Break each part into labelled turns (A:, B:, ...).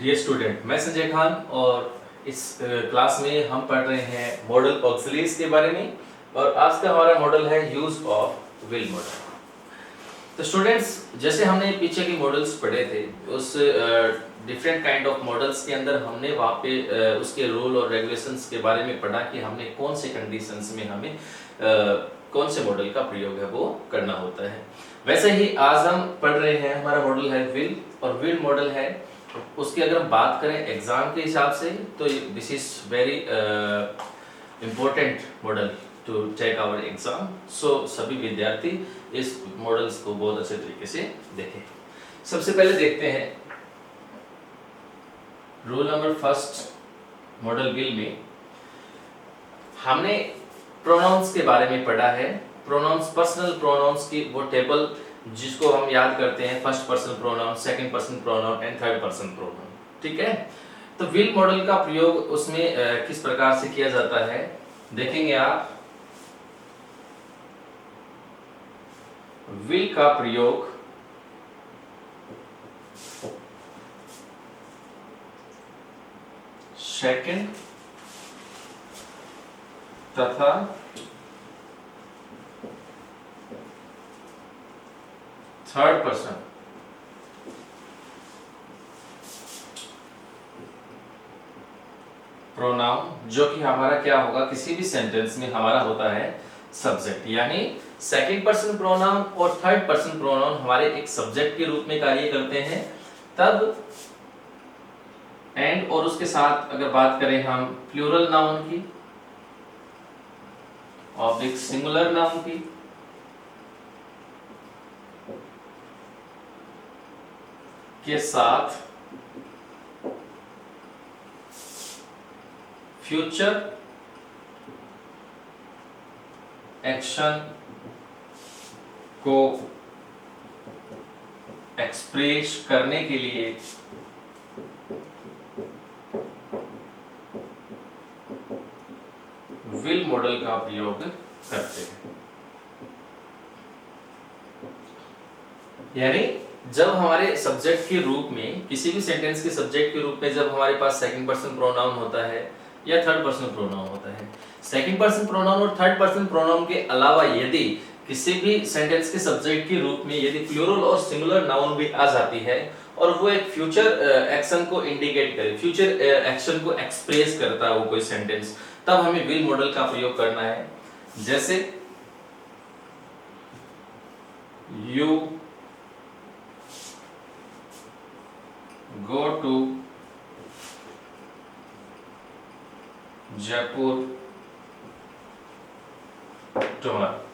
A: Dear student, मैं संजय खान और इस क्लास में हम पढ़ रहे हैं मॉडल ऑक्सिलरीज के बारे में। और आज का हमारा मॉडल है यूज ऑफ विल मॉडल। तो स्टूडेंट्स, जैसे हमने पीछे के मॉडल्स पढ़े थे, उस डिफरेंट काइंड ऑफ मॉडल्स के अंदर हमने वहाँ पे उसके रूल और रेगुलेशंस के बारे में पढ़ा कि हमने कौन से कंडीशंस में हमें कौन से मॉडल का प्रयोग है वो करना होता है। वैसे ही आज हम पढ़ रहे हैं, हमारा मॉडल है विल, और विल मॉडल है उसकी अगर हम बात करें एग्जाम के हिसाब से तो this is very important model to take our exam. So सभी विद्यार्थी इस मॉडल्स को बहुत अच्छे तरीके से देखें। सबसे पहले देखते हैं rule number first model will में हमने प्रोनाउंस के बारे में पढ़ा है। प्रोनाउंस, पर्सनल प्रोनाउंस की वो टेबल जिसको हम याद करते हैं, first person pronoun, second person pronoun and third person pronoun. ठीक है, तो विल मॉडल का प्रयोग उसमें किस प्रकार से किया जाता है देखेंगे आप। विल का प्रयोग सेकंड तथा थर्ड पर्सन प्रोनाउन, जो कि हमारा क्या होगा, किसी भी सेंटेंस में हमारा होता है सब्जेक्ट। यानी सेकंड पर्सन प्रोनाउन और थर्ड पर्सन प्रोनाउन हमारे एक सब्जेक्ट के रूप में कार्य करते हैं। तब एंड और उसके साथ अगर बात करें हम प्लूरल नाउन की और एक सिंगुलर नाउन की, के साथ फ्यूचर एक्शन को एक्सप्रेस करने के लिए विल मॉडल का प्रयोग करते हैं। यानी जब हमारे सब्जेक्ट के रूप में, किसी भी सेंटेंस के सब्जेक्ट के रूप में जब हमारे पास सेकंड पर्सन प्रोनाउन होता है या थर्ड पर्सन प्रोनाउन होता है, सेकंड पर्सन प्रोनाउन और थर्ड पर्सन प्रोनाउन के अलावा यदि किसी भी सेंटेंस के सब्जेक्ट के रूप में यदि प्लूरल और सिंगुलर नाउन भी आ जाती है और वो एक फ्यूचर एक्शन को इंडिकेट करे, फ्यूचर एक्शन को एक्सप्रेस करता है वो कोई सेंटेंस, तब हमें विल मॉडल का प्रयोग करना है। जैसे you go to Jaipur tomorrow.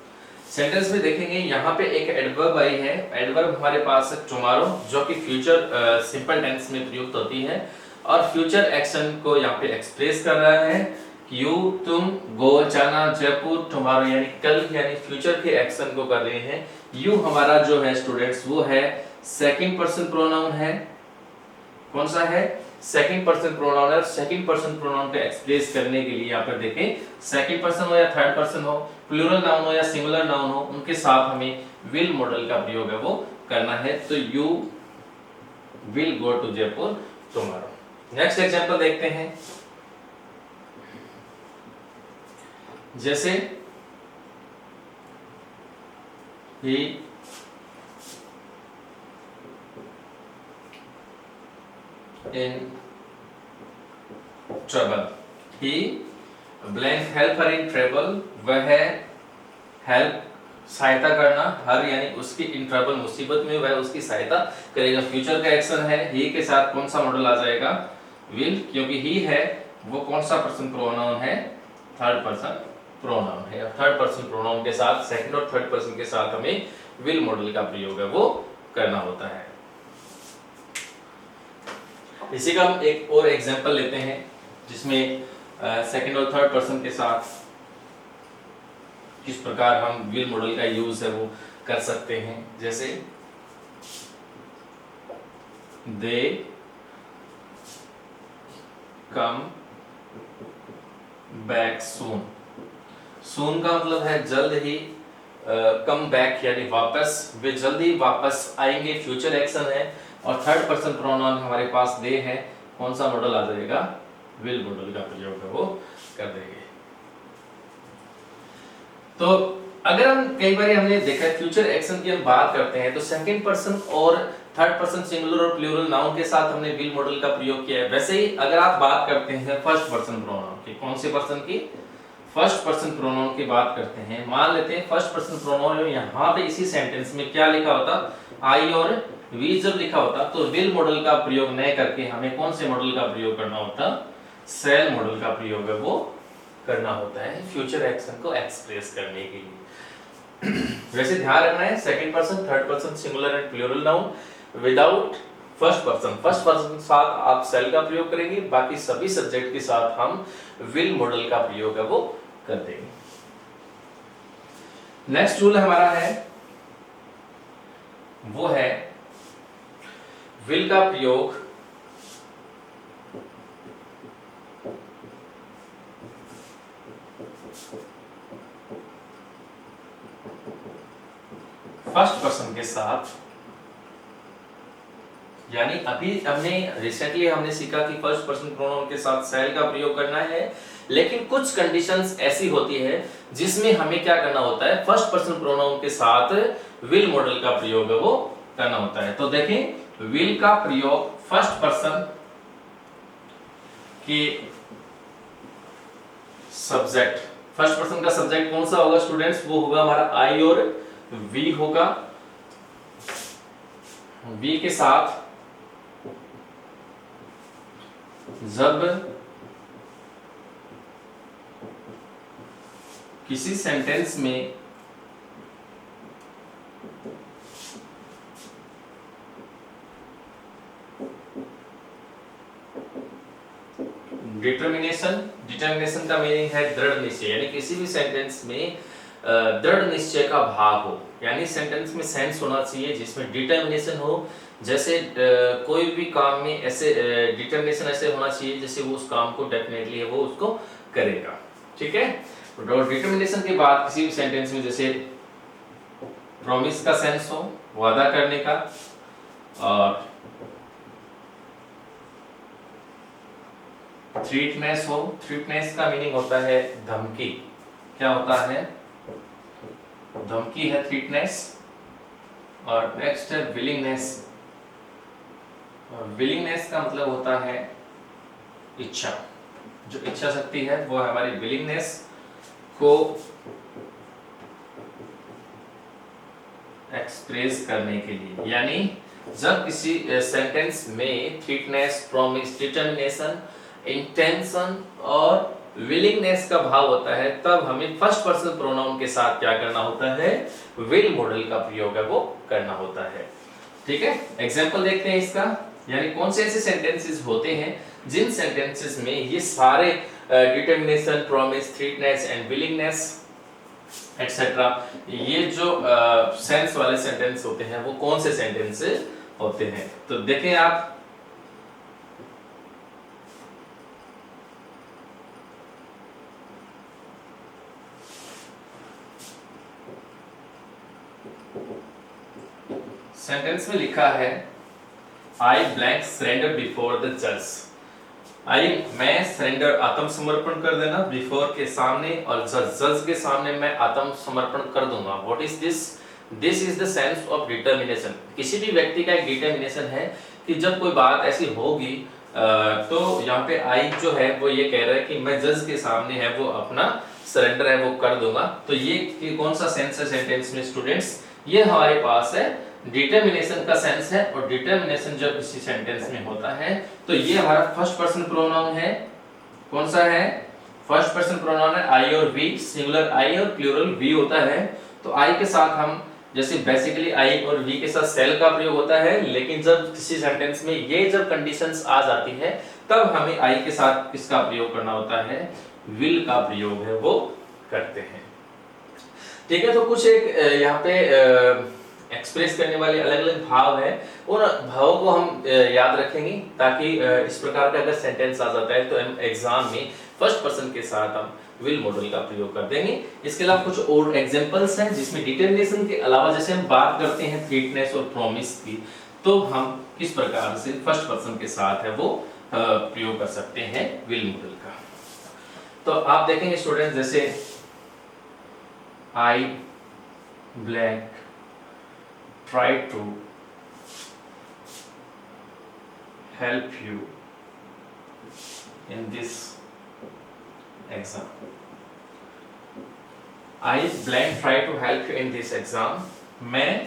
A: Sentence में देखेंगे यहाँ पे एक एडवर्ब आई है। एडवर्ब हमारे पास है टुमारो, जो कि फ्यूचर सिंपल टेंस में प्रयुक्त होती है और फ्यूचर एक्शन को यहाँ पे एक्सप्रेस कर रहा है। यू, तुम, गो, जाना, जयपुर, टुमारो, यानी कल, यानी फ्यूचर के एक्शन को कर रहे हैं। यू हमारा जो है स्टूडेंट्स वो है सेकंड पर्सन प्रोनाउन है। कौन सा है? सेकंड पर्सन प्रोनाउन है। सेकंड पर्सन प्रोनाउन को एक्सप्रेस करने के लिए यहाँ पर देखें, सेकंड पर्सन हो या थर्ड पर्सन हो, प्लूरल नाउन हो या सिंगुलर नाउन हो, उनके साथ हमें विल मॉडल का प्रयोग है वो करना है। तो you will go to Jaipur tomorrow. Next example देखते हैं। जैसे ही in trouble, he blank help her in trouble, वह help सहायता करना, हर यानी उसकी in trouble मुसीबत में वह उसकी सहायता करेगा। फ्यूचर का एक्शन है, he के साथ कौन सा मॉडल आ जाएगा? will, क्योंकि he है वो कौन सा पर्सन प्रोनाउन है? थर्ड पर्सन प्रोनाउन है। थर्ड पर्सन प्रोनाउन के साथ, सेकंड और थर्ड पर्सन के साथ हमें will मॉडल का प्रयोग है वो करना होता है। इसी का हम एक और एग्जांपल लेते हैं जिसमें सेकंड और थर्ड पर्सन के साथ किस प्रकार हम विल मॉडल का यूज है वो कर सकते हैं। जैसे दे कम बैक सून। सून का मतलब है जल्द ही, कम बैक यानी वापस, वे जल्द ही वापस आएंगे, फ्यूचर एक्शन है। और थर्ड पर्सन प्रोनाउन हमारे पास दे है, कौन सा मॉडल आ जाएगा, विल मॉडल का प्रयोग है वो कर देंगे। तो अगर हम कई बार हमने देखा है फ्यूचर एक्शन की हम बात करते हैं तो सेकंड पर्सन और थर्ड पर्सन सिंगुलर और प्लूरल नाउन के साथ हमने विल मॉडल का प्रयोग किया है। वैसे ही अगर आप बात करते हैं फर्स्ट पर्सन प्रोनाउन की, कौन से पर्सन की, फर्स्ट पर्सन प्रोनाउन की बात करते हैं, मान लेते हैं फर्स्ट पर्सन प्रोनाउन यहाँ पे इसी सेंटेंस में क्या लिखा होता, आई और वी जब लिखा होता तो विल मॉडल का प्रयोग न करके हमें कौन से मॉडल का प्रयोग करना होता, सेल मॉडल का प्रयोग है वो करना होता है फ्यूचर एक्शन को एक्सप्रेस करने के लिए। वैसे ध्यान रखना है second person, third person singular and plural noun without first person के साथ आप सेल का प्रयोग करेंगे, बाकी सभी सब्जेक्ट के साथ हम विल मॉडल का प्रयोग है वो कर देंगे। नेक्स्ट रूल हमारा है वो है विल का प्रयोग फर्स्ट पर्सन के साथ, यानी अभी हमने रिसेंटली हमने सीखा कि फर्स्ट पर्सन प्रोनाउन के साथ सेल का प्रयोग करना है, लेकिन कुछ कंडीशंस ऐसी होती है जिसमें हमें क्या करना होता है, फर्स्ट पर्सन प्रोनाउन के साथ विल मॉडल का प्रयोग है वो करना होता है। तो देखें विल का प्रयोग फर्स्ट पर्सन की सब्जेक्ट, फर्स्ट पर्सन का सब्जेक्ट कौन सा होगा स्टूडेंट्स, वो होगा हमारा आई और वी होगा। वी के साथ जब किसी सेंटेंस में डिटर्मिनेशन का मीनिंग है दृढ़ निश्चय, यानी किसी भी सेंटेंस में दृढ़ निश्चय का भाव हो, यानी सेंटेंस में सेंस होना चाहिए जिसमें डिटर्मिनेशन हो। जैसे कोई भी काम में ऐसे डिटर्मिनेशन ऐसे होना चाहिए जैसे वो उस काम को डेफिनेटली है वो उसको करेगा, ठीक है। और डिटर्मिनेशन के बाद किसी भी सेंटेंस में जैसे प्रॉमिस का सेंस हो, वादा करने का, और थ्रीटनेस हो, थ्रीटनेस का मीनिंग होता है धमकी, क्या होता है, धमकी है थ्रीटनेस। और नेक्स्ट है विलिंगनेस, और विलिंगनेस का मतलब होता है इच्छा, जो इच्छा शक्ति है वो हमारी विलिंगनेस को एक्सप्रेस करने के लिए, यानी जब किसी सेंटेंस में थ्रीटनेस, प्रॉमिस, डिटर्मिनेशन, इंटेंशन और विलिंगनेस का भाव होता है तब हमें फर्स्ट पर्सन प्रोनाउन के साथ क्या करना होता है, विल मॉडल का प्रयोग है वो करना होता है, ठीक है। एग्जांपल देखते हैं इसका, यानी कौन से ऐसे सेंटेंसेस होते हैं जिन सेंटेंसेस में ये सारे determination, promise, threatness and willingness etcetera ये जो सेंस वाले सेंटेंस होते हैं वो कौन से सेंटेंस होते हैं। तो देखें आप, सेंटेंस में लिखा है आई ब्लैंक सरेंडर बिफोर द जज, आई मैं सरेंडर आत्मसमर्पण कर देना, बिफोर के सामने और जज के सामने मैं आत्मसमर्पण कर दूंगा। What is this, this is the sense of determination. किसी भी व्यक्ति का एक डिटर्मिनेशन है कि जब कोई बात ऐसी होगी तो यहाँ पे आई जो है वो ये कह रहा है कि मैं जज के सामने है वो अपना सरेंडर है वो कर दूंगा। तो ये कौन सा सेंस है सेंटेंस में स्टूडेंट्स, ये हमारे पास है डिटर्मिनेशन का सेंस है। और डिटर्मिनेशन जब किसी सेंटेंस में होता है तो ये हमारा फर्स्ट पर्सन प्रोनाउन है, कौन सा है, फर्स्ट पर्सन प्रोनाउन है आई और वी, सिंगुलर आई और प्लूरल वी होता है। तो आई के साथ हम जैसे बेसिकली आई और वी के साथ सेल का प्रयोग होता है, लेकिन जब किसी सेंटेंस में ये जब कंडीशंस आ जाती है तब हमें आई के साथ किसका प्रयोग करना होता है, विल का प्रयोग है वो करते हैं, ठीक है। तो कुछ एक यहाँ पे एक्सप्रेस करने वाले अलग अलग भाव है, और भावों को हम याद रखेंगे ताकि इस प्रकार का अगर सेंटेंस आ जाता है तो हम एग्जाम में फर्स्ट पर्सन के साथ हम विल मॉडल का प्रयोग कर देंगे। इसके अलावा कुछ और एग्जांपल्स हैं जिसमें डिटर्मिनेशन के अलावा जैसे हम बात करते हैं थ्रीटनेस और प्रॉमिस की, तो हम किस प्रकार से फर्स्ट पर्सन के साथ है वो प्रयोग कर सकते हैं विल मॉडल का। तो आप देखेंगे स्टूडेंट, जैसे I blank try to help you in this exam. I blank try to help you in this exam. मैं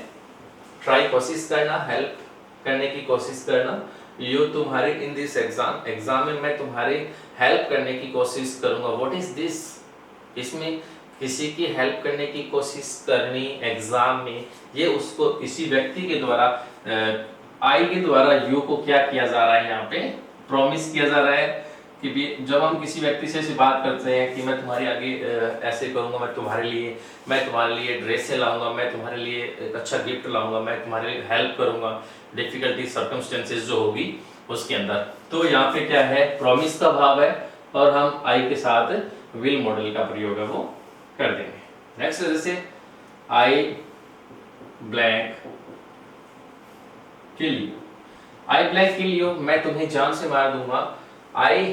A: ट्राई कोशिश करना, हेल्प करने की कोशिश करना, यू तुम्हारे इन दिस एग्जाम, एग्जाम में मैं तुम्हारी हेल्प करने की कोशिश करूंगा। What is this? इसमें किसी की हेल्प करने की कोशिश करनी एग्जाम में, ये उसको किसी व्यक्ति के द्वारा आई के द्वारा यू को क्या किया जा रहा है, यहाँ पे प्रॉमिस किया जा रहा है कि भी जब हम किसी व्यक्ति से ऐसी बात करते हैं कि मैं तुम्हारे आगे ऐसे करूंगा, मैं तुम्हारे लिए ड्रेसें लाऊंगा, मैं तुम्हारे लिए एक अच्छा गिफ्ट लाऊंगा, मैं तुम्हारे लिए हेल्प करूंगा डिफिकल्टी सर्कमस्टेंसेस जो होगी उसके अंदर। तो यहाँ पे क्या है, प्रॉमिस का भाव है और हम आई के साथ विल मॉडल का प्रयोग है वो कर देंगे। नेक्स्ट जैसे I blank kill you, I blank kill you, मैं तुम्हें जान से मार दूंगा। आई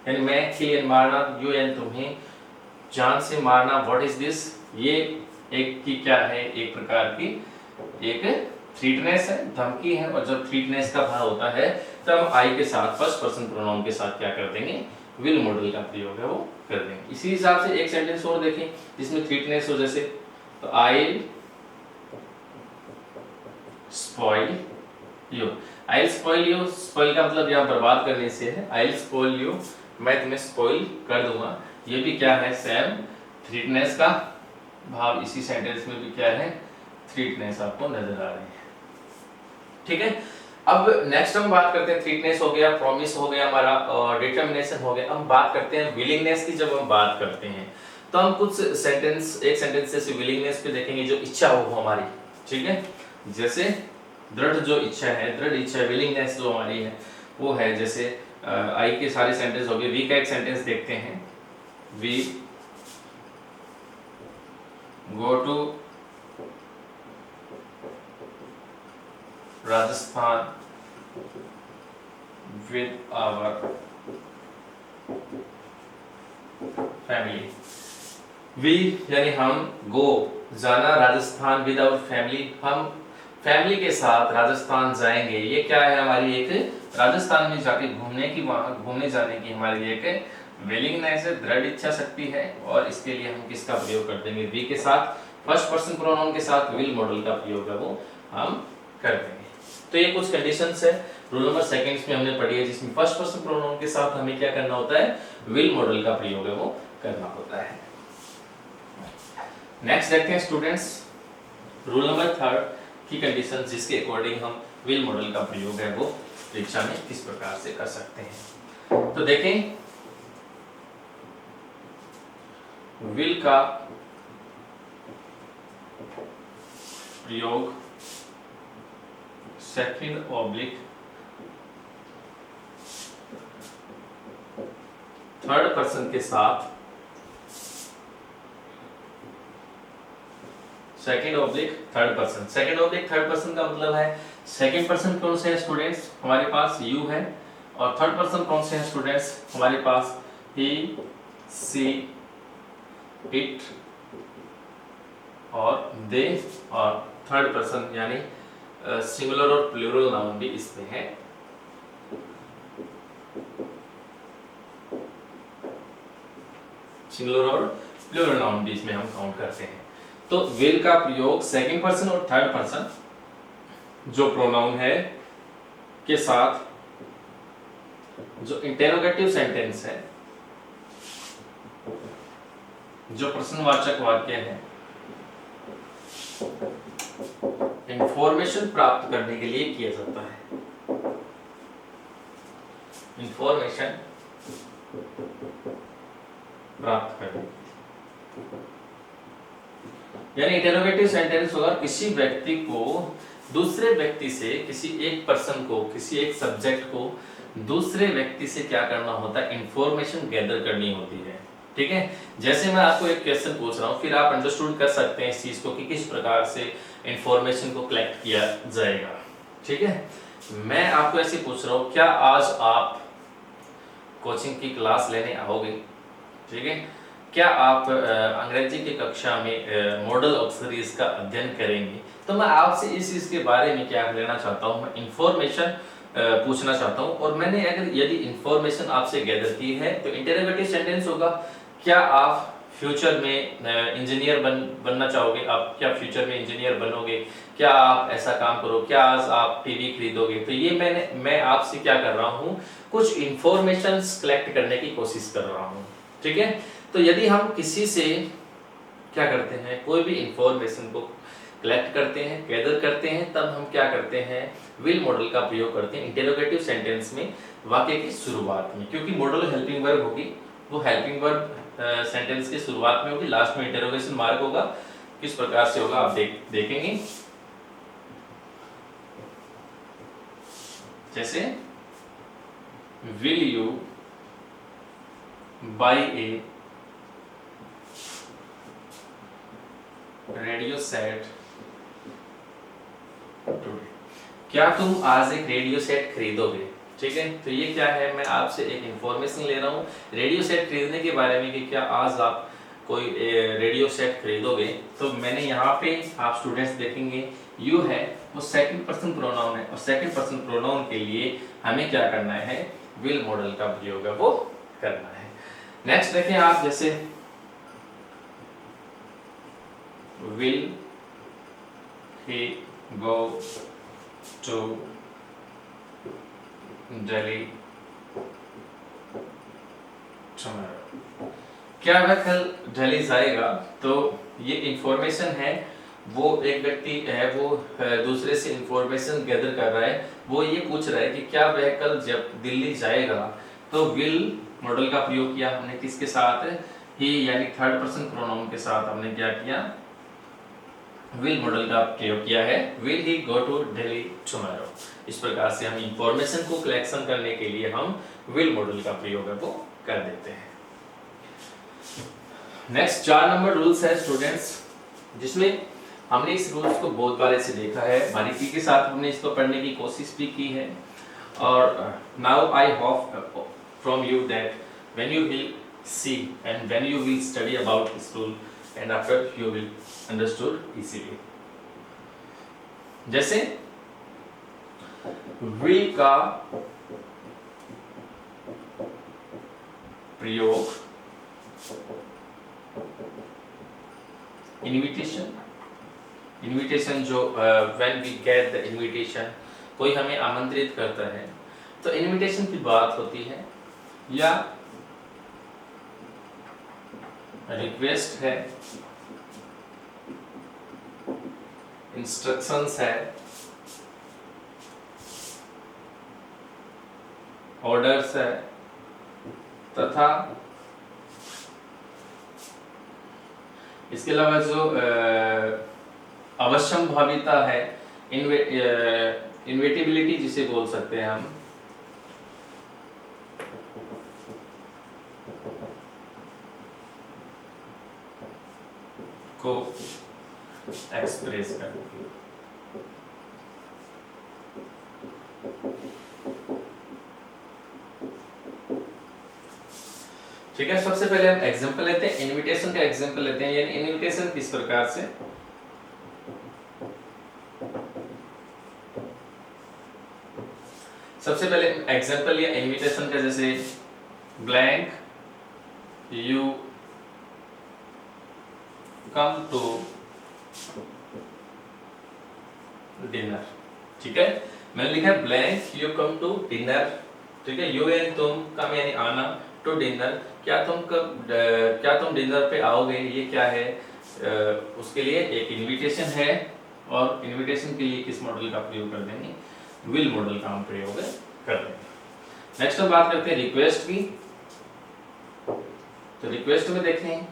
A: यानी मैं, किल यानी मारना, यू यानी तुम्हें, जान से मारना। What is this? ये एक की क्या है, एक प्रकार की एक थ्रीटनेस है, धमकी है। और जब थ्रीटनेस का भाव होता है तब आई के साथ फर्स्ट पर्सन प्रोनाउन के साथ क्या कर देंगे, विल मॉडल का प्रयोग है वो कर देंगे। इसी हिसाब से एक सेंटेंस और देखें जिसमें थ्रीटनेस हो, जैसे तो I spoil you. I spoil you, spoil का मतलब यहाँ बर्बाद करने से है। आई स्पॉइल यू, मैं तुम्हें स्पॉइल कर दूंगा। ये भी क्या है, सेम थ्रीटनेस का भाव इसी सेंटेंस में भी क्या है, थ्रीटनेस आपको नजर आ रही है। ठीक है, अब नेक्स्ट हम बात करते हैं, थ्रीटनेस हो गया, प्रॉमिस हो गया हमारा, और डिटरमिनेशन हो गया। हम बात करते हैं विलिंगनेस की। जब हम बात करते हैं तो हम कुछ सेंटेंस, एक सेंटेंस से विलिंगनेस पे देखेंगे, जो इच्छा हो हमारी। ठीक है, जैसे दृढ़ जो इच्छा है, दृढ़ इच्छा, विलिंगनेस जो हमारी है वो है। जैसे आई के सारे सेंटेंस हो गए। वी का एक सेंटेंस देखते हैं, we go to Rajasthan with our family. We यानी हम, गो जाना, राजस्थान विद आवर फैमिली, हम फैमिली के साथ राजस्थान जाएंगे। ये क्या है, हमारी एक राजस्थान में जाके घूमने की, वहां घूमने जाने की हमारी एक विलिंगनेस है, दृढ़ इच्छा शक्ति है। और इसके लिए हम किसका प्रयोग कर देंगे, वी के साथ फर्स्ट पर्सन प्रोनाउन के साथ विल मॉडल का प्रयोग है वो हम कर देंगे। तो ये कुछ कंडीशंस है रूल नंबर सेकंड्स में हमने पढ़ी है, जिसमें फर्स्ट पर्सन प्रोनाउन के साथ हमें क्या करना होता है, विल मॉडल का प्रयोग है वो करना होता है। नेक्स्ट देखते हैं स्टूडेंट्स, रूल नंबर थर्ड की कंडीशन, जिसके अकॉर्डिंग हम विल मॉडल का प्रयोग है वो परीक्षा में किस प्रकार से कर सकते हैं। तो देखें, विल का प्रयोग सेकंड ऑब्लिक थर्ड पर्सन के साथ, second oblique third person. Second oblique third person का मतलब है, सेकंड पर्सन कौन से है स्टूडेंट्स, हमारे पास यू है, और थर्ड पर्सन कौन से है स्टूडेंट्स, हमारे पास ही, सी, इट और दे, और थर्ड पर्सन यानी सिंगुलर और प्लूरल नाउन भी इसमें है। सिंगुलर और प्लूरल नाउन भी इसमें हम काउंट करते हैं। तो विल का प्रयोग सेकंड पर्सन और थर्ड पर्सन जो प्रोनाउन है के साथ, जो इंटेरोगेटिव सेंटेंस है, जो प्रश्नवाचक वाक्य है, इंफॉर्मेशन प्राप्त करने के लिए किया जाता है। इंफॉर्मेशन प्राप्त करने, यानी इंटेरोगेटिव सेंटेंस होगा किसी व्यक्ति को दूसरे व्यक्ति से, किसी एक पर्सन को, किसी एक सब्जेक्ट को दूसरे व्यक्ति से क्या करना होता है, इंफॉर्मेशन गैदर करनी होती है। ठीक है, जैसे मैं आपको एक क्वेश्चन पूछ रहा हूँ, फिर आप अंडरस्टूड कर सकते हैं इस चीज को कि किस प्रकार से इंफॉर्मेशन को कलेक्ट किया जाएगा। ठीक है, मैं आपको ऐसे पूछ रहा हूँ, क्या आज आप कोचिंग की क्लास लेने आओगे, ठीक है, क्या आप अंग्रेजी की कक्षा में मॉडल ऑक्सरीज का अध्ययन करेंगे, तो मैं आपसे इस चीज़ के बारे में क्या लेना चाहता हूँ, मैं इंफॉर्मेशन पूछना चाहता हूँ। और मैंने अगर यदि इंफॉर्मेशन आपसे गैदर की है तो इंटरोगेटिव सेंटेंस होगा, क्या आप फ्यूचर में इंजीनियर बनना चाहोगे, आप क्या फ्यूचर में इंजीनियर बनोगे, क्या आप ऐसा काम करो, क्या आज आप टीवी खरीदोगे। तो ये मैं आपसे क्या कर रहा हूँ, कुछ इंफॉर्मेशन कलेक्ट करने की कोशिश कर रहा हूँ, ठीक है। तो यदि हम किसी से क्या करते हैं, कोई भी इंफॉर्मेशन को कलेक्ट करते हैं, गैदर करते हैं, तब हम क्या करते हैं, विल मॉडल का प्रयोग करते हैं इंटरोगेटिव सेंटेंस में वाक्य की शुरुआत में, क्योंकि मॉडल हेल्पिंग वर्ब होगी, वो हेल्पिंग वर्ब सेंटेंस की शुरुआत में होगी, लास्ट में इंटरोगेशन मार्क होगा। किस प्रकार से होगा आप देखेंगे, जैसे will you buy a radio set today, क्या तुम आज एक रेडियो सेट खरीदोगे, ठीक है। तो ये क्या है, मैं आपसे एक इंफॉर्मेशन ले रहा हूँ रेडियो सेट खरीदने के बारे में कि क्या आज आप कोई रेडियो सेट खरीदोगे। तो मैंने यहाँ पे आप स्टूडेंट्स देखेंगे यू है वो सेकंड पर्सन प्रोनाउन है, और सेकंड पर्सन प्रोनाउन के लिए हमें क्या करना है, विल मॉडल का प्रयोग है वो करना है। नेक्स्ट देखें आप, जैसे will he go to Delhi tomorrow, क्या वह कल दिल्ली जाएगा। तो ये इंफॉर्मेशन है, वो एक व्यक्ति है वो दूसरे से इंफॉर्मेशन गैदर कर रहा है, वो ये पूछ रहा है कि क्या वह कल जब दिल्ली जाएगा। तो विल मॉडल का प्रयोग किया हमने किसके साथ, ही यानी थर्ड पर्सन प्रोनाउन के साथ हमने क्या किया, विल मॉडल का प्रयोग किया है, will he go to Delhi tomorrow. इस प्रकार से हम इंफॉर्मेशन को कलेक्शन करने के लिए हम विल मॉडल का प्रयोग है वो कर देते हैं। नेक्स्ट 4 नंबर रूल्स है स्टूडेंट्स, जिसमें हमने इस रूल्स को बहुत बार ऐसे देखा है, बारीकी के साथ हमने इसको पढ़ने की कोशिश भी की है। और now I hope from you that when you will see and when you will study about this rule and after you will understood easily. जैसे विल का प्रयोग इनविटेशन जो when we get the invitation, कोई हमें आमंत्रित करता है तो इनविटेशन की बात होती है, या रिक्वेस्ट है, इंस्ट्रक्शंस है, ऑर्डर्स है, तथा इसके अलावा जो अवश्यंभाविता है, इन्वेटिबिलिटी जिसे बोल सकते हैं हम, को एक्सप्रेस करती है। ठीक है, सबसे पहले हम एग्जांपल लेते हैं, इनविटेशन का एग्जांपल लेते हैं, यानी इनविटेशन किस प्रकार से, सबसे पहले एग्जांपल लिया इनविटेशन का, जैसे blank you come to dinner, ठीक है। मैंने लिखा है blank you come to dinner, ठीक है, यू यानी तुम, कम यानी आना, टू डिनर क्या तुम डिनर पे आओगे, ये क्या है, उसके लिए एक इनविटेशन है, और इनविटेशन के लिए किस मॉडल का प्रयोग कर देंगे, विल मॉडल का हम प्रयोग कर देंगे। नेक्स्ट हम बात करते हैं रिक्वेस्ट की। तो रिक्वेस्ट में देखें,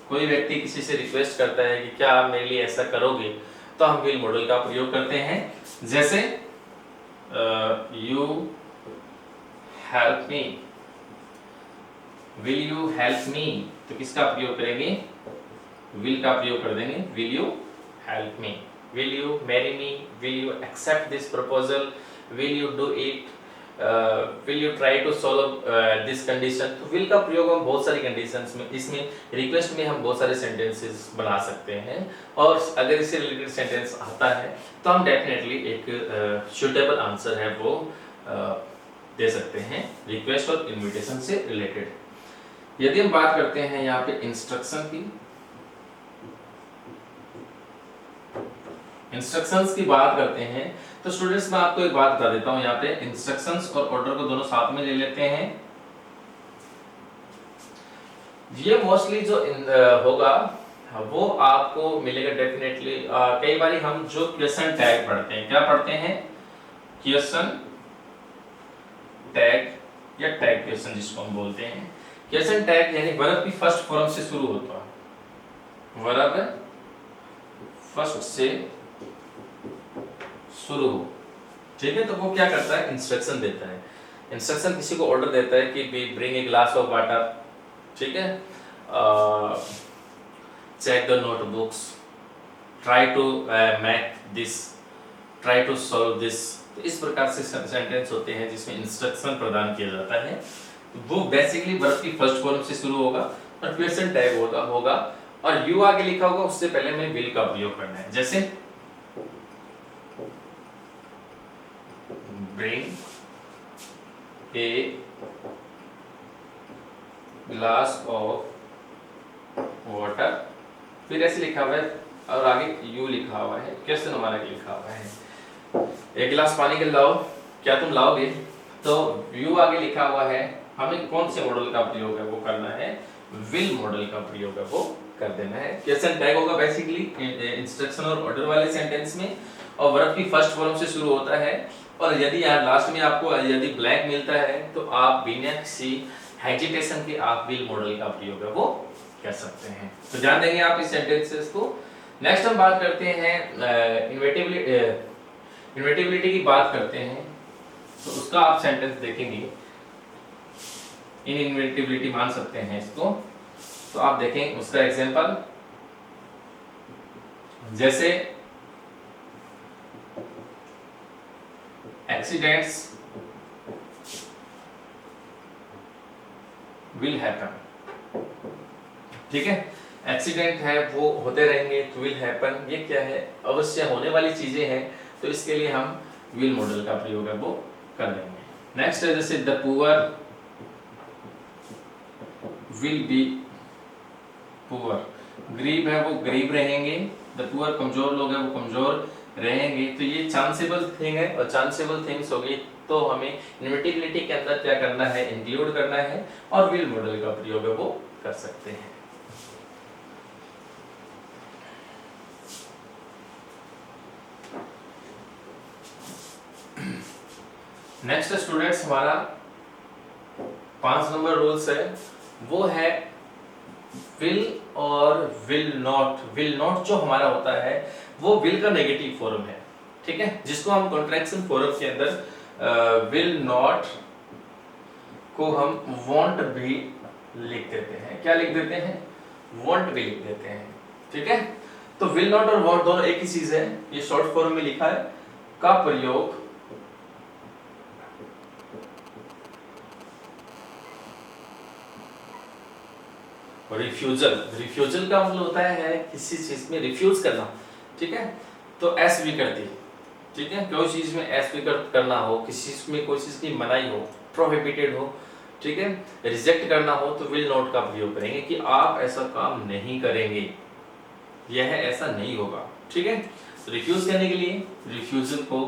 A: कोई व्यक्ति किसी से रिक्वेस्ट करता है कि क्या आप मेरे लिए ऐसा करोगे, तो हम विल मॉडल का प्रयोग करते हैं। जैसे you help me, will you help me, तो किसका प्रयोग करेंगे, विल का प्रयोग कर देंगे, will you help me, will you marry me, will you accept this proposal, will you do it, will you try to solve this condition. तो will का प्रयोग हम बहुत सारी कंडीशंस में, इसमें रिक्वेस्ट में हम बहुत सारे सेंटेंसेस बना सकते हैं, और अगर इससे रिलेटेड सेंटेंस आता है तो हम डेफिनेटली एक सुटेबल आंसर है वो दे सकते हैं रिक्वेस्ट और इनविटेशन से रिलेटेड। यदि हम बात करते हैं यहाँ पे इंस्ट्रक्शन की, इंस्ट्रक्शंस की बात करते हैं, तो स्टूडेंट्स मैं आपको एक बात बता देता हूं, यहाँ पे इंस्ट्रक्शंस और ऑर्डर को दोनों साथ में ले लेते हैं। ये मोस्टली जो होगा वो आपको मिलेगा डेफिनेटली। कई बार हम जो क्वेश्चन टैग पढ़ते हैं, क्या पढ़ते हैं, क्वेश्चन टैग या टैग क्वेश्चन जिसको हम बोलते हैं। क्वेश्चन टैग यानी वर्ब की फर्स्ट फॉर्म से शुरू होता है, वर्ब फर्स्ट से शुरू हो, ठीक है। तो वो क्या करता है, इंस्ट्रक्शन देता है। इंस्ट्रक्शन किसी को ऑर्डर देता है कि bring a glass of water, ठीक है, check the notebooks, try to make this, try to solve this. तो इस प्रकार से सेंटेंस होते हैं जिसमें इंस्ट्रक्शन प्रदान किया जाता है। वो बेसिकली वर्ब की फर्स्ट फॉर्म से शुरू होगा और क्वेश्चन टैग होगा और यू आगे लिखा होगा, उससे पहले में विल का प्रयोग करना है। जैसे bring a glass of water, फिर ऐसे लिखा हुआ है और आगे यू लिखा हुआ है, क्वेश्चन हमारा लिखा हुआ है, एक गिलास पानी के लाओ, क्या तुम लाओगे। तो यू आगे लिखा हुआ है, हमें कौन से मॉडल का प्रयोग है वो करना है, विल मॉडल का प्रयोग है वो कर देना है। क्वेश्चन टैग होगा बेसिकली इंस्ट्रक्शन और ऑर्डर वाले सेंटेंस में, और वर्ब की फर्स्ट फॉर्म से शुरू होता है। और यदि यार लास्ट में आपको यदि ब्लैंक मिलता है तो आप बिना किसी हेजिटेशन के आप विल मॉडल का प्रयोग है वो कर सकते हैं। तो ध्यान देंगे आप इस सेंटेंसेस को। नेक्स्ट हम बात करते हैं इन्वेटिबिलिटी की बात करते हैं, तो उसका आप सेंटेंस देखेंगे, इन इन्वेटिबिलिटी मान सकते हैं इसको। तो आप देखें उसका एग्जांपल, जैसे एक्सीडेंट्स विल हैपन, ठीक है, एक्सीडेंट है वो होते रहेंगे, तो विल हैपन ये क्या है, अवश्य होने वाली चीजें हैं, तो इसके लिए हम विल मॉडल का प्रयोग है वो कर लेंगे। नेक्स्ट है जैसे the poor will be poor, गरीब है वो गरीब रहेंगे, द पुअर कमजोर लोग हैं वो कमजोर रहेंगे। तो ये चांसेबल थिंग है, और चांसेबल थिंग्स होगी तो हमें इन्वेटिबिलिटी के अंदर क्या करना है, इंक्लूड करना है, और विल मॉडल का प्रयोग है वो कर सकते हैं। नेक्स्ट स्टूडेंट्स हमारा 5 नंबर रूल्स है, वो है विल और विल नॉट। विल नॉट जो हमारा होता है वो विल का नेगेटिव फॉर्म है, ठीक है, जिसको हम कॉन्ट्रैक्शन फॉर्म के अंदर विल नॉट को हम वॉन्ट भी लिख देते हैं। क्या लिख देते हैं, वॉन्ट भी लिख देते हैं, ठीक है। तो विल नॉट और वॉन्ट दोनों एक ही चीज है, ये शॉर्ट फॉर्म में लिखा है, का प्रयोग रिफ्यूजल। रिफ्यूजल का मतलब होता है किसी चीज में रिफ्यूज करना, ठीक है, तो अस्वीकृति, ठीक है, कोई चीज में अस्वीकृत करना हो, किसी चीज में कोई चीज की मनाही हो, प्रोहिबिटेड हो, ठीक है, रिजेक्ट करना हो, तो विल नॉट का प्रयोग करेंगे कि आप ऐसा काम नहीं करेंगे, यह ऐसा नहीं होगा, ठीक है। तो रिफ्यूज करने के लिए रिफ्यूजल को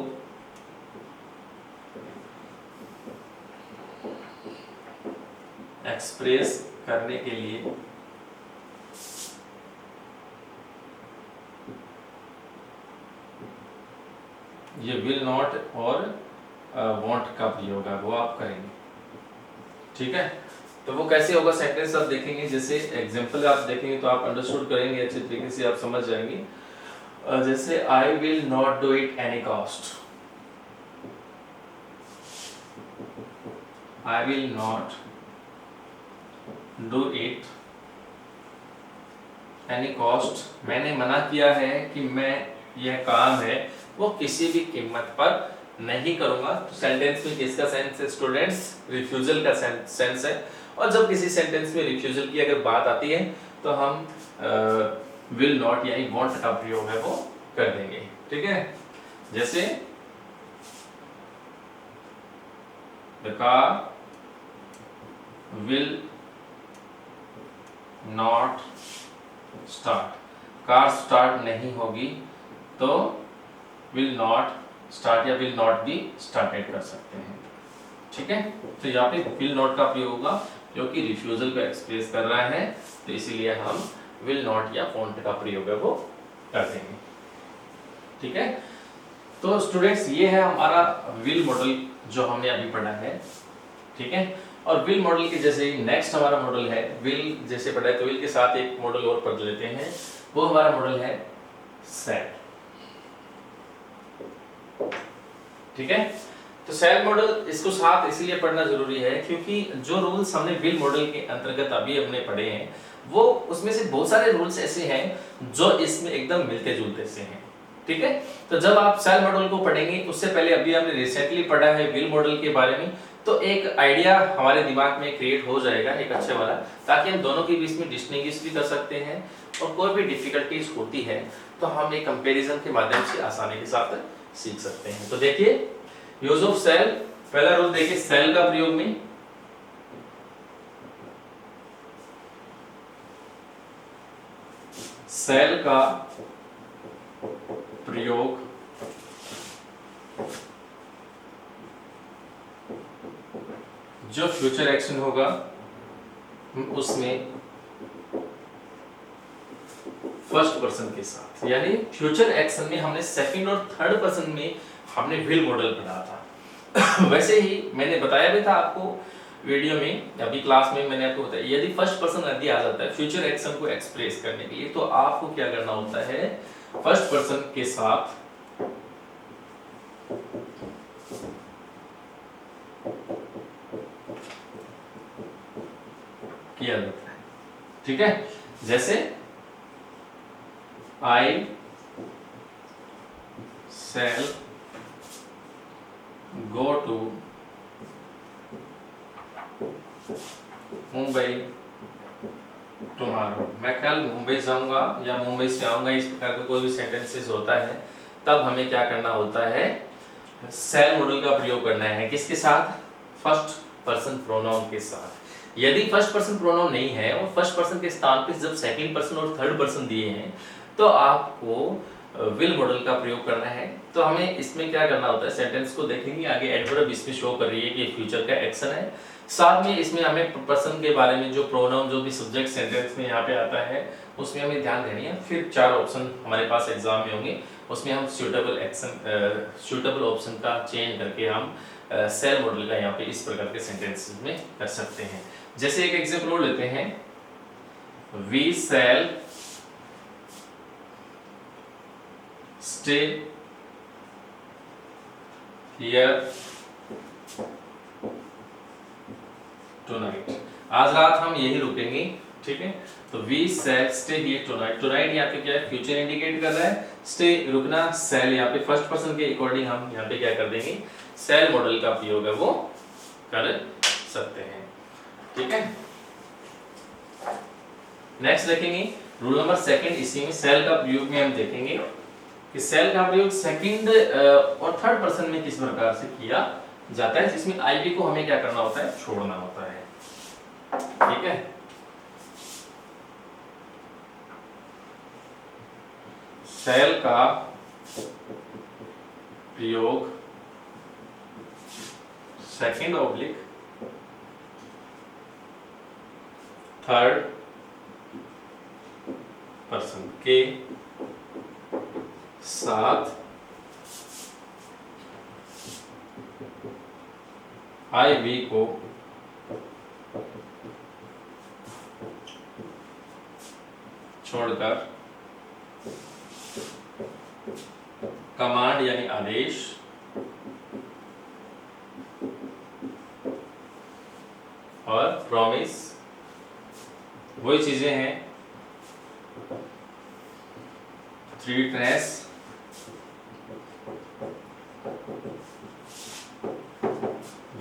A: एक्सप्रेस करने के लिए ये विल नॉट और वांट का प्रयोग है वो आप करेंगे, ठीक है। तो वो कैसे होगा सेंटेंस आप देखेंगे, जैसे एग्जांपल आप देखेंगे तो आप अंडरस्टूड करेंगे, अच्छे तरीके से आप समझ जाएंगे। जैसे I will not do it any cost, I will not do it any cost, मैंने मना किया है कि मैं यह काम है वो किसी भी कीमत पर नहीं करूंगा तो सेंटेंस में किसका सेंस है स्टूडेंट्स? रिफ्यूजल का सेंस है। और जब किसी सेंटेंस में रिफ्यूजल की अगर बात आती है तो हम विल नॉट यानी वॉन्ट का प्रयोग है वो कर देंगे। ठीक है, जैसे the car will not start, car start नहीं होगी तो विल नॉट स्टार्ट या विल नॉट बी स्टार्टेड कर सकते हैं। ठीक है, तो यहाँ पे विल नॉट का प्रयोग होगा जो कि रिफ्यूजल को एक्सप्रेस कर रहा है, तो इसीलिए हम विल नॉट या वॉन्ट का प्रयोग है वो कर देंगे। ठीक है, तो स्टूडेंट्स ये है हमारा विल मॉडल जो हमने अभी पढ़ा है। ठीक है, और विल मॉडल के जैसे नेक्स्ट हमारा मॉडल है विल, जैसे पढ़ा है तो विल के साथ एक मॉडल और पढ़ लेते हैं, वो हमारा मॉडल है सेल। ठीक है, तो सेल मॉडल इसको साथ इसलिए पढ़ना जरूरी है क्योंकि जो रूल्स हमने विल मॉडल के अंतर्गत अभी हमने पढ़े हैं वो उसमें से बहुत सारे रूल्स ऐसे हैं जो इसमें एकदम मिलते जुलते से हैं। ठीक है, तो जब आप सेल मॉडल को पढ़ेंगे उससे पहले अभी हमने रिसेंटली पढ़ा है विल मॉडल के बारे में, तो एक आइडिया हमारे दिमाग में क्रिएट हो जाएगा एक अच्छे वाला, ताकि हम दोनों के बीच में डिस्टिंग्विश भी कर सकते हैं और कोई भी डिफिकल्टीज होती है तो हम एक कंपैरिजन के माध्यम से आसानी के साथ सीख सकते हैं। तो देखिए यूज ऑफ सेल, पहला रूल देखिए सेल का प्रयोग में सेल का प्रयोग जो फ्यूचर एक्शन होगा उसमें फर्स्ट पर्सन के साथ, यानी फ्यूचर एक्शन में हमने सेकंड और थर्ड पर्सन में हमने विल मॉडल पढ़ा था। वैसे ही मैंने बताया भी था आपको वीडियो में, अभी क्लास में मैंने आपको बताया यदि फर्स्ट पर्सन यदि आ जाता है फ्यूचर एक्शन को एक्सप्रेस करने के लिए तो आपको क्या करना होता है, फर्स्ट पर्सन के साथ किया जाता है। ठीक है, जैसे आई shall go to Mumbai tomorrow, मैं कल मुंबई जाऊंगा या मुंबई से आऊंगा, इस प्रकार का कोई भी सेंटेंसेस होता है तब हमें क्या करना होता है, सेल मॉडल का प्रयोग करना है। किसके साथ? फर्स्ट पर्सन प्रोनाउन के साथ। यदि फर्स्ट पर्सन प्रोनाउन नहीं है और फर्स्ट पर्सन के स्थान पे जब सेकंड पर्सन और थर्ड पर्सन दिए हैं तो आपको विल मॉडल का प्रयोग करना है। तो हमें इसमें क्या करना होता है, सेंटेंस को देखेंगे आगे एडवर्ब इसमें शो कर रही है कि फ्यूचर का एक्शन है, साथ में इसमें हमें पर्सन के बारे में जो प्रोनाउन जो भी सब्जेक्ट सेंटेंस में यहाँ पे आता है उसमें हमें ध्यान देनी है। फिर 4 ऑप्शन हमारे पास एग्जाम में होंगे, उसमें हम सूटेबल ऑप्शन का चेंज करके हम सेल मॉडल का यहाँ पे इस प्रकार के सेंटेंसेस में कर सकते हैं। जैसे एक एग्जांपल और लेते हैं, we shall stay here tonight, आज रात हम यही रुकेंगे। ठीक है, तो we shall stay here tonight, tonight यहाँ पे क्या है, फ्यूचर इंडिकेट कर रहा है, स्टे रुकना, सेल यहाँ पे फर्स्ट पर्सन के अकॉर्डिंग हम यहाँ पे क्या कर देंगे, सेल मॉडल का प्रयोग है वो कर सकते हैं। ठीक है, नेक्स्ट देखेंगे रूल नंबर 2, इसी में सेल का प्रयोग में हम देखेंगे कि सेल का प्रयोग सेकंड और थर्ड पर्सन में किस प्रकार से किया जाता है, जिसमें आईवी को हमें क्या करना होता है, छोड़ना होता है। ठीक है, सेल का प्रयोग सेकंड ऑब्लिक थर्ड पर्सन के साथ आई वी को छोड़कर कमांड यानी आदेश और प्रॉमिस वही चीजें हैं, थ्रीटनेस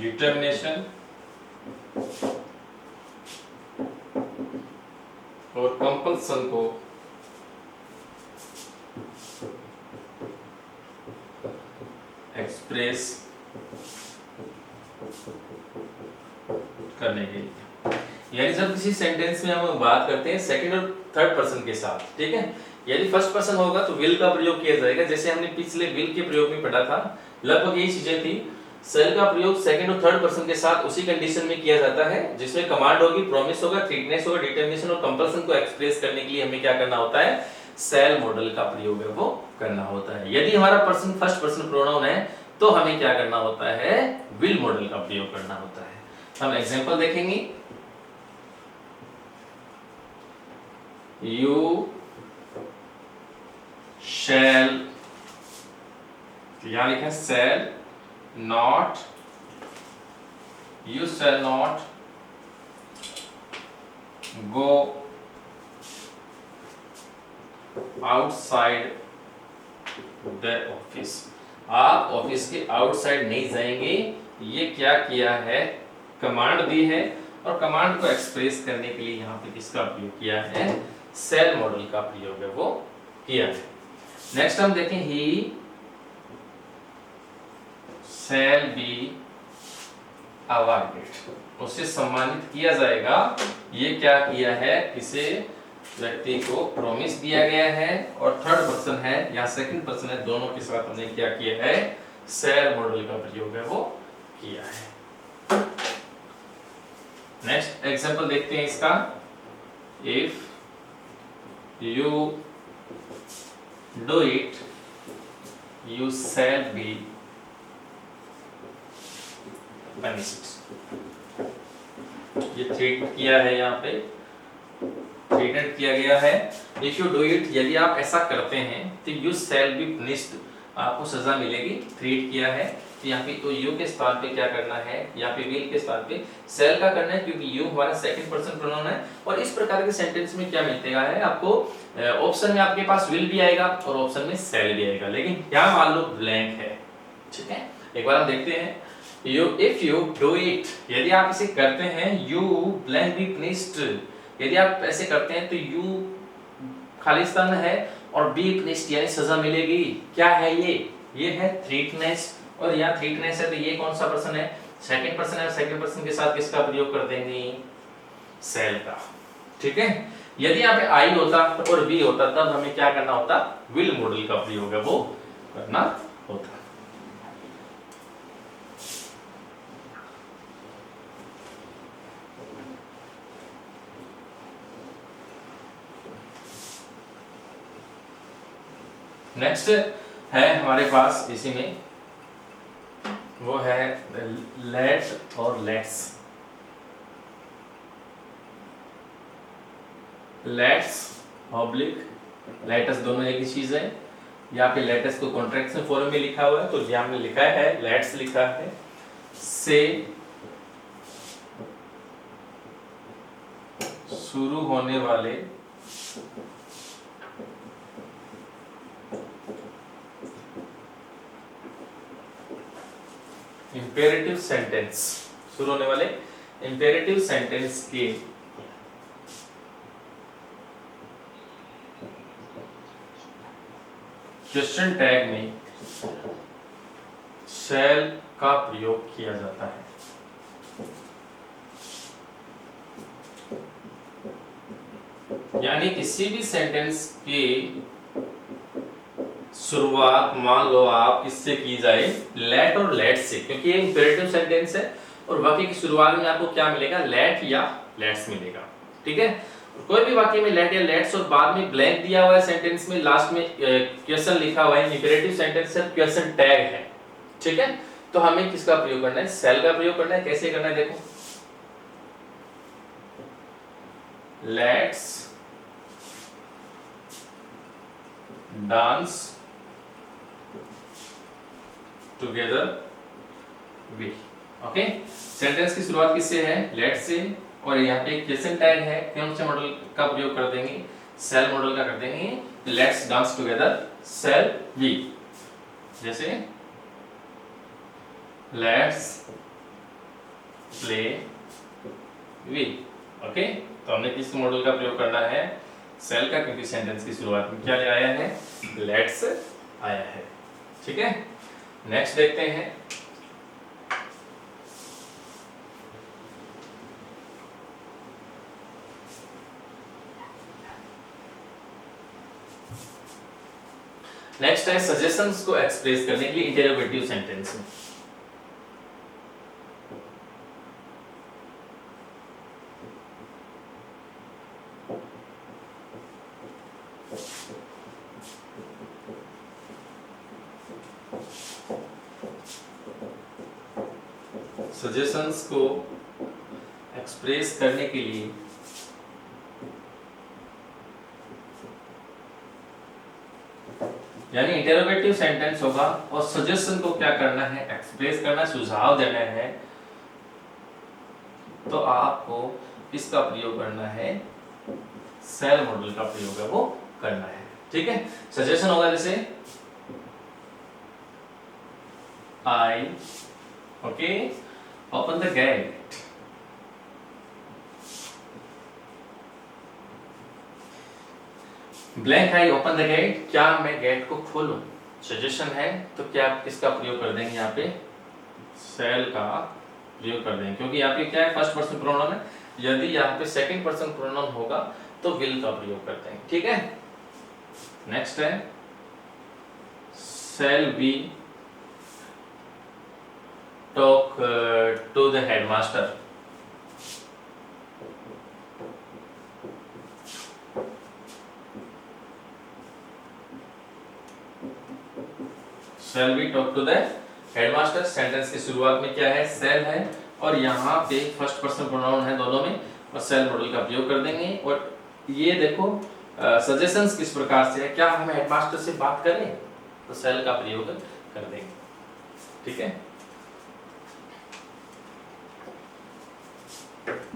A: डिटर्मिनेशन और कंपल्सन को एक्सप्रेस करने के लिए, यानी जब किसी सेंटेंस में हम बात करते हैं सेकंड और थर्ड पर्सन के साथ, ठीक है, यदि फर्स्ट पर्सन होगा तो विल का प्रयोग किया जाएगा, जैसे हमने पिछले विल के प्रयोग में पढ़ा था, लगभग यही चीजें थी। सेल का प्रयोग सेकंड और थर्ड पर्सन के साथ उसी कंडीशन में किया जाता है जिसमें कमांड होगी, प्रॉमिस होगा, थ्रेटनेस होगा, डिटरमिनेशन और कंपल्सन को एक्सप्रेस करने के लिए हमें क्या करना होता है, सेल मॉडल का प्रयोग है वो करना होता है। यदि हमारा पर्सन फर्स्ट पर्सन प्रोनाउन है तो हमें क्या करना होता है, विल मॉडल का प्रयोग करना होता है। हम एग्जांपल देखेंगे, यू शैल, यहां लिखा है shall not, you shall not go outside the office, आप ऑफिस के आउटसाइड नहीं जाएंगे। ये क्या किया है, कमांड दी है और कमांड को एक्सप्रेस करने के लिए यहाँ पे किसका प्रयोग किया है, सेल मॉडल का प्रयोग है वो किया है। नेक्स्ट हम देखें, ही shall be awarded, उसे सम्मानित किया जाएगा। ये क्या किया है, किसी व्यक्ति को प्रॉमिस दिया गया है और थर्ड पर्सन है या सेकंड पर्सन है, दोनों के साथ हमने क्या किया है, शैल मॉडल का प्रयोग है वो किया है। नेक्स्ट एग्जांपल देखते हैं इसका, if you do it you shall be ये थ्रेट किया है, यहाँ पे थ्रेटेड किया गया है। इफ यू डू इट, यदि आप ऐसा करते हैं तो यू शैल बी पनिश्ड, आपको सजा मिलेगी, थ्रेट किया है। तो यहाँ पे तो यू के स्थान पे क्या करना है, यहाँ पे विल के स्थान पे शैल का करना है, क्योंकि यू हमारा सेकंड पर्सन प्रोनाउन है। और इस प्रकार के सेंटेंस में क्या मिलता है आपको, ऑप्शन में आपके पास विल भी आएगा और ऑप्शन में शैल भी आएगा, लेकिन यहाँ मान लो ब्लैंक है, ठीक है। एक बार हम देखते हैं, You, if you do it, यदि आप इसे करते हैं, you blank be punished, यदि आप ऐसे करते हैं तो you खालिस्तान है और be punished यानी सजा मिलेगी। क्या है ये है थ्रेटनेस, और यहाँ थ्रेटनेस है तो ये कौन सा पर्सन है, सेकंड पर्सन है, सेकंड पर्सन के साथ किसका प्रयोग कर देंगे, सेल का, ठीक है। यदि यहाँ पे I होता और B होता तब हमें क्या करना होता, विल मॉडल का प्रयोग है वो करना होता। नेक्स्ट है हमारे पास इसी में, वो है लेट और लेट्स। लेट्स ऑब्लिक लेटस दोनों एक ही चीज है। यहाँ पे लेटस को कॉन्ट्रैक्शन फॉर्म में लिखा हुआ है, तो यहाँ में लिखा है लेट्स लिखा है, से शुरू होने वाले इंपेरेटिव सेंटेंस, शुरू होने वाले इंपेरेटिव सेंटेंस के क्वेश्चन टैग में शैल का प्रयोग किया जाता है। यानी किसी भी सेंटेंस की शुरुआत मान लो आप इससे की जाए लेट और लेट से, क्योंकि ये इंपेरेटिव सेंटेंस है और वाक्य की शुरुआत में आपको क्या मिलेगा, लेट या लेट्स मिलेगा, ठीक है। कोई भी वाक्य में लेट या लेट्स और बाद में ब्लैंक दिया हुआ है सेंटेंस में, लास्ट में क्वेश्चन लिखा हुआ है, इंपेरेटिव सेंटेंस है, क्वेश्चन टैग है, ठीक है। तो हमें किसका प्रयोग करना है, शैल का प्रयोग करना है। कैसे करना है देखो, let's dance together we, okay. Sentence की शुरुआत किससे है, लेट से, और यहाँ पे क्वेश्चन टैग है, कौन से मॉडल का प्रयोग कर देंगे, शैल मॉडल का कर देंगे। Let's dance together shall we, जैसे लेट्स प्ले विल। ओके, तो हमने किस मॉडल का प्रयोग करना है? सेल का, क्योंकि सेंटेंस की शुरुआत में क्या आया है? लेट्स आया है। ठीक है, नेक्स्ट देखते हैं। नेक्स्ट है सजेशंस को एक्सप्रेस करने के लिए इंटरोगेटिव सेंटेंस में। सजेशंस को एक्सप्रेस करने के लिए यानी इंटरोगेटिव सेंटेंस होगा और सजेशन को क्या करना है? एक्सप्रेस करना, सुझाव देना है। तो आपको किसका प्रयोग करना है? सेल मॉडल का प्रयोग है वो करना है। ठीक है, सजेशन होगा जैसे I okay open the gate. Blank I open the gate, क्या मैं गेट को खोलूं? सजेशन है, तो क्या आप किसका प्रयोग कर देंगे? यहाँ पे सेल का प्रयोग कर देंगे, क्योंकि यहाँ पे क्या है? फर्स्ट पर्सन प्रोनाउन है। यदि यहाँ पे सेकंड पर्सन प्रोनाउन होगा तो विल का प्रयोग करते हैं। ठीक है, नेक्स्ट है shall we talk to the headmaster। shall we talk to the headmaster। Sentence की शुरुआत में क्या है? shall है, और यहाँ पे फर्स्ट पर्सन प्रोनाउन है दोनों में, और shall मॉडल का प्रयोग कर देंगे। और ये देखो सजेशंस किस प्रकार से है, क्या हम हेडमास्टर से बात करें? तो सेल का प्रयोग कर देंगे। ठीक है,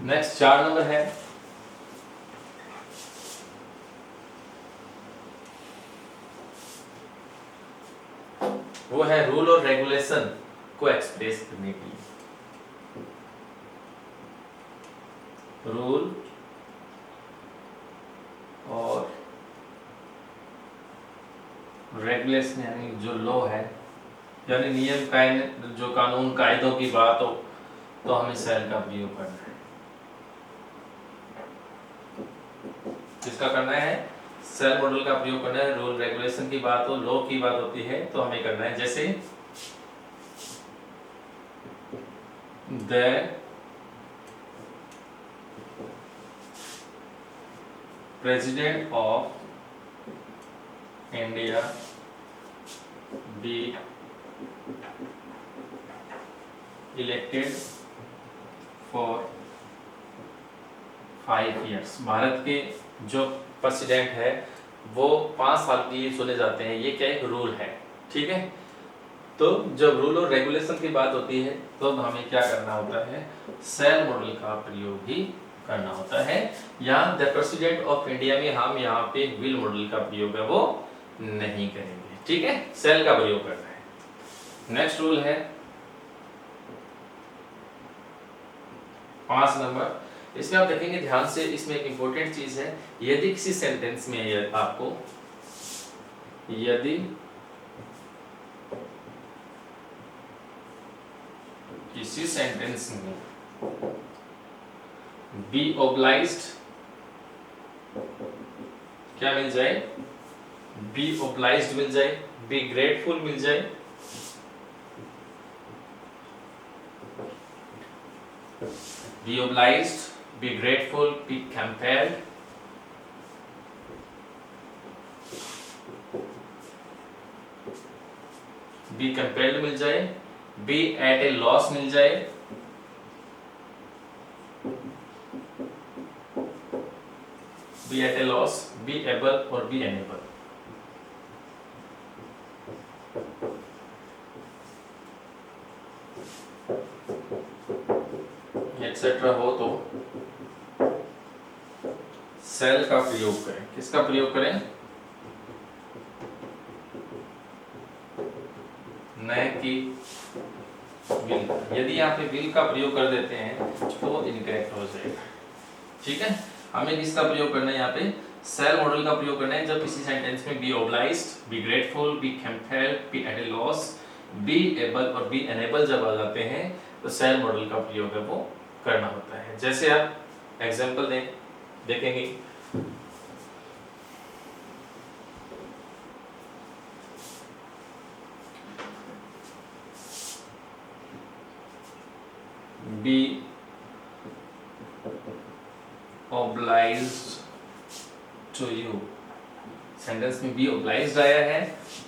A: नेक्स्ट 4 नंबर है वो है रूल और रेगुलेशन को एक्सप्रेस करने के लिए। रूल और रेगुलेशन यानी जो लॉ है, यानी नियम कायदे, जो कानून कायदों की बात हो, तो हमें सेल का प्रयोग करना है। किसका करना है? सेल मॉडल का प्रयोग करना है। रूल रेगुलेशन की बात हो, लॉ की बात होती है, तो हमें करना है। जैसे the president of India be elected for 5 years। Bharat के जो प्रेसिडेंट है वो 5 साल के लिए चुने जाते हैं। ये क्या एक रूल है। ठीक है, तो जब रूल और रेगुलेशन की बात होती है तो हमें क्या करना होता है? सेल मॉडल का प्रयोग ही करना होता है। यहाँ द प्रेसिडेंट ऑफ इंडिया में हम यहाँ पे विल मॉडल का प्रयोग है वो नहीं करेंगे। ठीक है, सेल का प्रयोग करना है। नेक्स्ट रूल है 5 नंबर। इसमें आप देखेंगे ध्यान से, इसमें एक इंपॉर्टेंट चीज है। यदि किसी सेंटेंस में आपको यदि किसी सेंटेंस में बी ओब्लाइज्ड क्या मिल जाए? बी ओब्लाइज्ड मिल जाए, बी ग्रेटफुल मिल जाए, be obliged, be grateful, be compelled, be compelled मिल जाए, बी एट ए लॉस मिल जाए, be at a loss, be able और बी एनेबल। एक्सेट्रा हो तो सेल का प्रयोग करें। किसका प्रयोग करें? न कि विल। यदि यहाँ पे विल का प्रयोग कर देते हैं तो वो इनकरेक्ट हो जाएगा। ठीक है, हमें किसका प्रयोग करना है यहाँ पे, शैल मॉडल का प्रयोग करना है जब किसी सेंटेंस में be obliged, be grateful, be compelled, be at a loss, be able और बी एनेबल जब आ जाते हैं तो शैल मॉडल का प्रयोग है वो करना होता है। जैसे आप एग्जांपल देखेंगे, be obliged to you, sentence में बी obliged आया है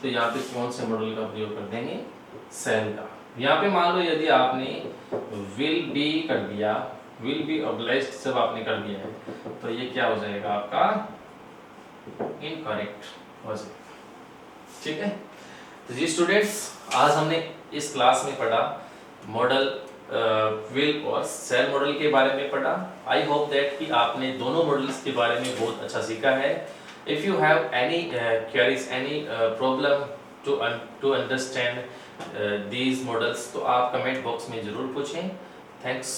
A: तो यहाँ पे कौन से मॉडल का प्रयोग कर देंगे, शैल का। यहाँ पे मान लो यदि आपने will be कर दिया, will be obliged जब आपने कर दिया है तो ये क्या हो जाएगा आपका, इनकरेक्ट हो जाएगा। ठीक है, तो जी स्टूडेंट्स, आज हमने इस क्लास में पढ़ा मॉडल विल और शैल मॉडल के बारे में पढ़ा। आई होप दैट कि आपने दोनों मॉडल्स के बारे में बहुत अच्छा सीखा है। If you have any queries, any problem to understand these models, तो आप कमेंट बॉक्स में ज़रूर पूछें। थैंक्स।